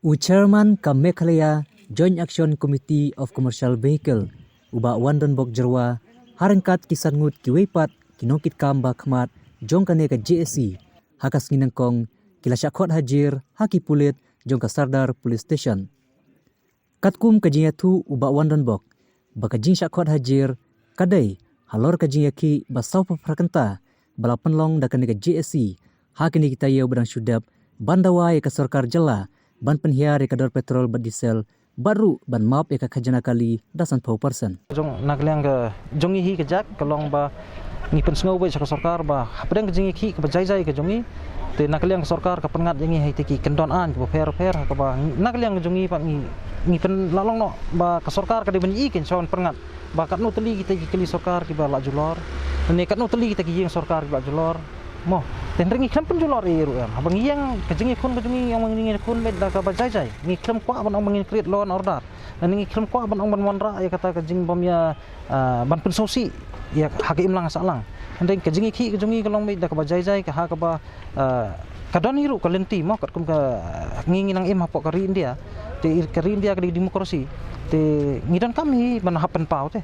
Chairman kam Meghalaya Joint Action Committee of Commercial Vehicle uba Wandon Bok Jerwa harengkat kisan ngut kiwepat kinongkit kam ba khmat jongkane ka JSC hakas nginangkong kila syakot hajir haki pulit jongka Sardar Police Station. Katkum kajinya tu uba Wandon Bok baka jing syakot hajir kadai halor kajinya ki basau paprakanta bala penlong dakane ka JSC hakini kita yau bedang syudap bandawai ka sarkar jela ban penhiar ya kadar petrol bat diesel baru ban map ya khajana kali dasan 4%. Jong nakliang ke jongi hi ke jak kalong ba ngi pen sngow ba sa sarkar ba hapdang jingi ki ke jai ke jongi te nakliang sarkar ka pengat jingi hai tiki kendon an ke fer ka ba nakliang jongi pa ngi pen lalong no ba ka sarkar ka de ban i ken son pengat ba kat no teli kita ki keli sarkar ki ba la julor ne kat no teli kita ki jing sarkar ki ba julor mo tenrengi klem penjulor iru abang yang kejengi kun yang mengingi kun med da ka bajai ngi klem kwa ban mengingi create law and order dan ngi klem kwa ban wanra ya kata kejing bom ya ban pensosi ya hak imlang salang hendeng kejengi ki kejengi kalong med da ka bajai ka ha ka ba kadon iru ka lenti mo kat kum ka ngingi nang im hapok kari India te kari India ka demokrasi te ngidan kami ban hapen pau te